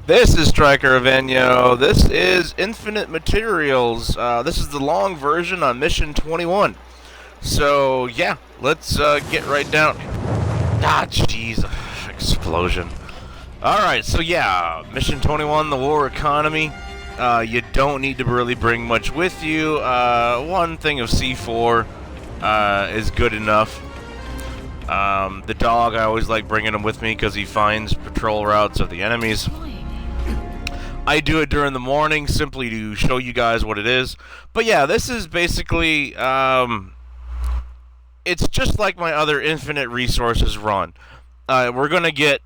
This is Stryker of Enyo. This is Infinite Materials. This is the long version on Mission 21. So, yeah, let's get right down. Ah, jeez. Explosion. Alright, so yeah, Mission 21, the war economy. You don't need to really bring much with you. One thing of C4 is good enough. The dog, I always like bringing him with me because he finds patrol routes of the enemies. I do it during the morning simply to show you guys what it is. But yeah, this is basically, it's just like my other infinite resources run. We're going to get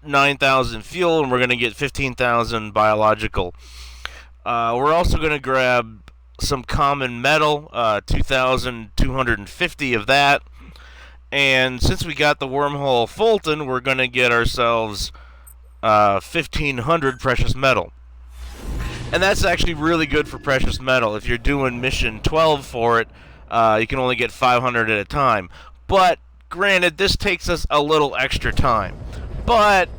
9,000 fuel and we're going to get 15,000 biological. We're also going to grab some common metal, 2,250 of that. And since we got the wormhole Fulton, we're going to get ourselves 1,500 precious metal. And that's actually really good for precious metal. If you're doing mission 12 for it, you can only get 500 at a time. But granted, this takes us a little extra time. But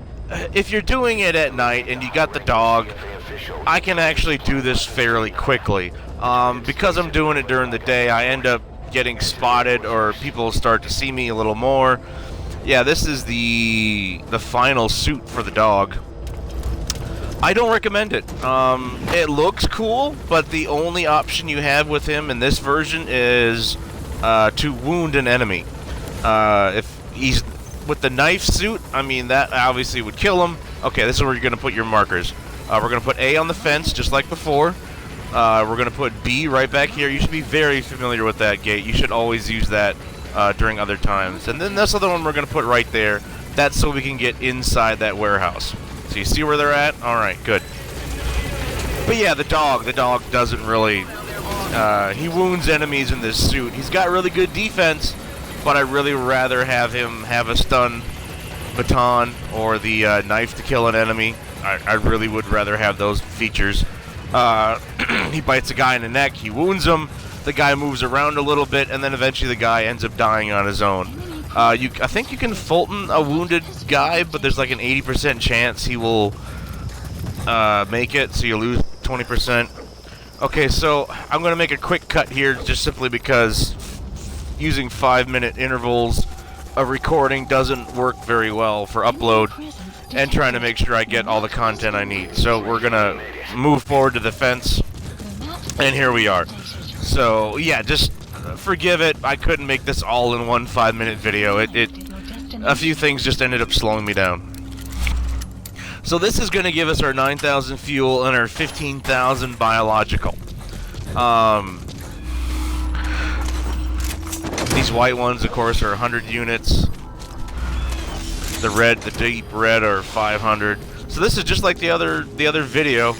if you're doing it at night and you got the dog, I can actually do this fairly quickly. Because I'm doing it during the day, I end up getting spotted or people start to see me a little more. Yeah, this is the final suit for the dog. I don't recommend it. It looks cool, but the only option you have with him in this version is to wound an enemy. If he's with the knife suit, I mean, that obviously would kill him. Okay, this is where you're going to put your markers. We're going to put A on the fence, just like before. We're going to put B right back here. You should be very familiar with that gate. You should always use that during other times. And then this other one we're going to put right there. That's so we can get inside that warehouse. So you see where they're at? Alright, good. But yeah, the dog doesn't really... he wounds enemies in this suit. He's got really good defense, but I'd really rather have him have a stun baton or the knife to kill an enemy. I really would rather have those features. He bites a guy in the neck, he wounds him, the guy moves around a little bit, and then eventually the guy ends up dying on his own. I think you can Fulton a wounded guy, but there's like an 80% chance he will make it, so you lose 20%. Okay, so I'm going to make a quick cut here just simply because using 5-minute intervals of recording doesn't work very well for upload and trying to make sure I get all the content I need. So we're going to move forward to the fence, and here we are. So yeah, just forgive it. I couldn't make this all in one 5-minute video. A few things just ended up slowing me down. So this is going to give us our 9,000 fuel and our 15,000 biological. These white ones, of course, are 100 units. The deep red are 500. So this is just like the other video.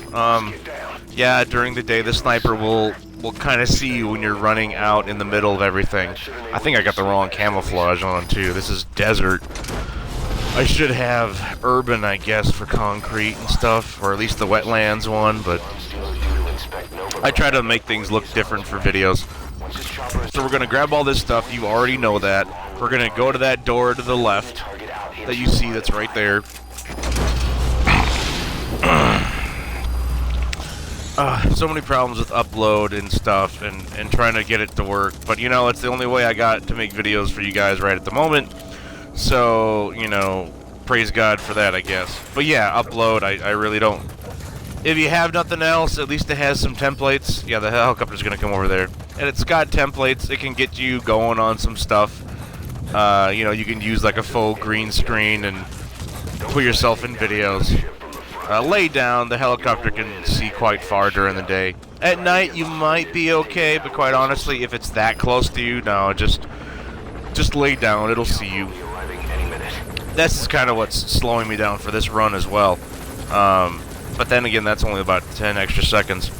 Yeah, during the day, the sniper will kind of see you when you're running out in the middle of everything. I think I got the wrong camouflage on too. This is desert. I should have urban, I guess, for concrete and stuff, or at least the wetlands one, but I try to make things look different for videos. So we're going to grab all this stuff. You already know that. We're going to go to that door to the left that you see that's right there. So many problems with upload and stuff and trying to get it to work. But, you know, it's the only way I got to make videos for you guys right at the moment. So, you know, praise God for that, I guess. But, yeah, upload, I really don't. If you have nothing else, at least it has some templates. Yeah, the helicopter's going to come over there. And it's got templates. It can get you going on some stuff. You know, you can use like a faux green screen and put yourself in videos. Lay down, the helicopter can see quite far during the day. At night, you might be okay, but quite honestly, if it's that close to you, no, just lay down, it'll see you. This is kind of what's slowing me down for this run as well. But then again, that's only about 10 extra seconds.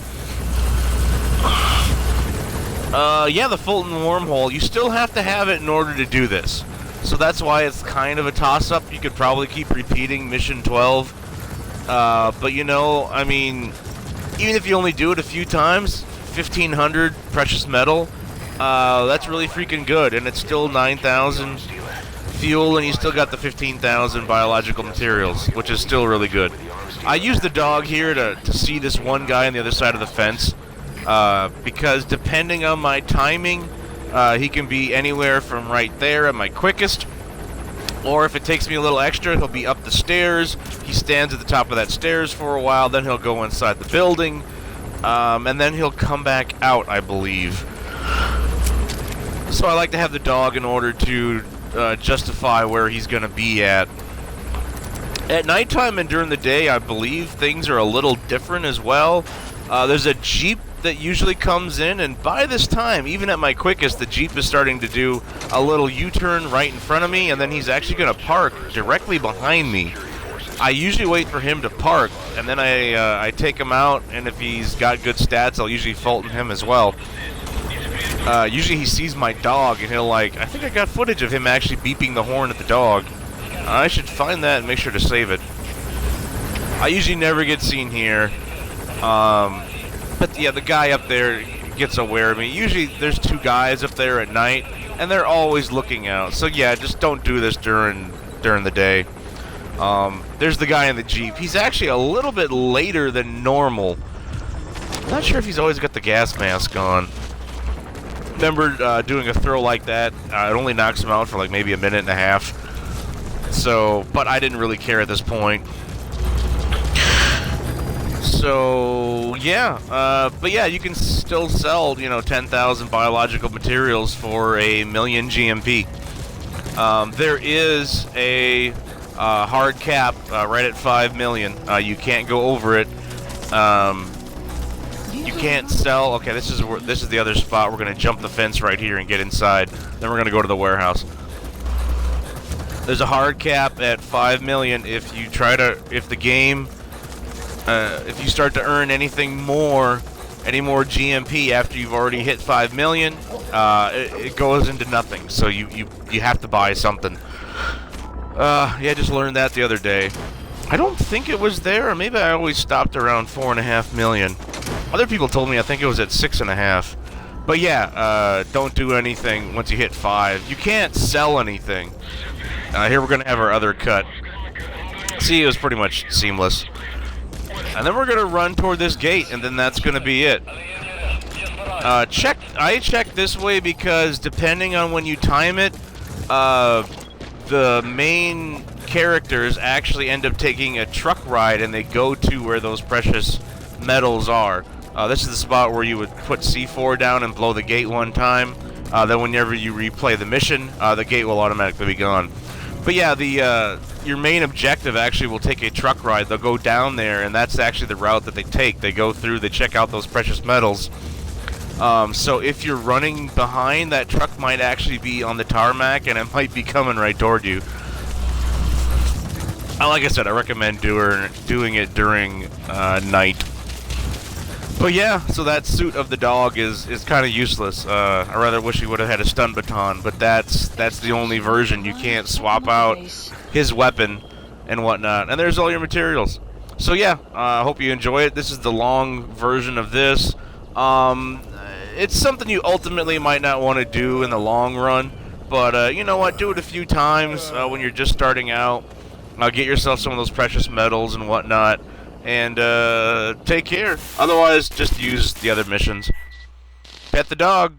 Yeah, the Fulton wormhole, you still have to have it in order to do this. So that's why it's kind of a toss-up. You could probably keep repeating Mission 12. But you know, I mean, even if you only do it a few times, 1,500 precious metal, that's really freaking good. And it's still 9,000 fuel, and you still got the 15,000 biological materials, which is still really good. I use the dog here to see this one guy on the other side of the fence, because depending on my timing, he can be anywhere from right there at my quickest, or if it takes me a little extra, he'll be up the stairs. He stands at the top of that stairs for a while, then he'll go inside the building, and then he'll come back out, I believe. So I like to have the dog in order to justify where he's going to be at. At nighttime and during the day, I believe things are a little different as well. There's a Jeep that usually comes in, and by this time, even at my quickest, the Jeep is starting to do a little U-turn right in front of me, and then he's actually going to park directly behind me. I usually wait for him to park, and then I take him out, and if he's got good stats, I'll usually Fulton him as well. Usually he sees my dog, and he'll I think I got footage of him actually beeping the horn at the dog. I should find that and make sure to save it. I usually never get seen here. But yeah, the guy up there gets aware of me. Usually there's two guys up there at night, and they're always looking out. So yeah, just don't do this during the day. There's the guy in the Jeep. He's actually a little bit later than normal. I'm not sure if he's always got the gas mask on. Remember doing a throw like that, it only knocks him out for like maybe a minute and a half. So, but I didn't really care at this point. So, yeah, but yeah, you can still sell, 10,000 biological materials for a million GMP. There is a hard cap right at 5 million. You can't go over it. You can't sell. Okay, this is the other spot. We're gonna jump the fence right here and get inside. Then we're gonna go to the warehouse. There's a hard cap at 5 million. If the game, if you start to earn any more GMP after you've already hit 5 million, it goes into nothing. So you have to buy something. Yeah, I just learned that the other day. I don't think it was there, or maybe I always stopped around 4.5 million. Other people told me I think it was at 6.5. But yeah, don't do anything once you hit 5. You can't sell anything. Here we're gonna have our other cut. See, it was pretty much seamless. And then we're gonna run toward this gate, and then that's gonna be it. I check this way because depending on when you time it, the main characters actually end up taking a truck ride, and they go to where those precious metals are. This is the spot where you would put C4 down and blow the gate one time. Then whenever you replay the mission, the gate will automatically be gone. But yeah, your main objective actually will take a truck ride. They'll go down there, and that's actually the route that they take. They go through, they check out those precious metals. So if you're running behind, that truck might actually be on the tarmac, and it might be coming right toward you. Like I said, I recommend doing it during night. But yeah, so that suit of the dog is kind of useless. I rather wish he would have had a stun baton, but that's the only version. You can't swap out his weapon and whatnot. And there's all your materials. So yeah, I hope you enjoy it. This is the long version of this. It's something you ultimately might not want to do in the long run, but you know what? Do it a few times when you're just starting out. Get yourself some of those precious metals and whatnot. And take care. Otherwise, just use the other missions. Pet the dog.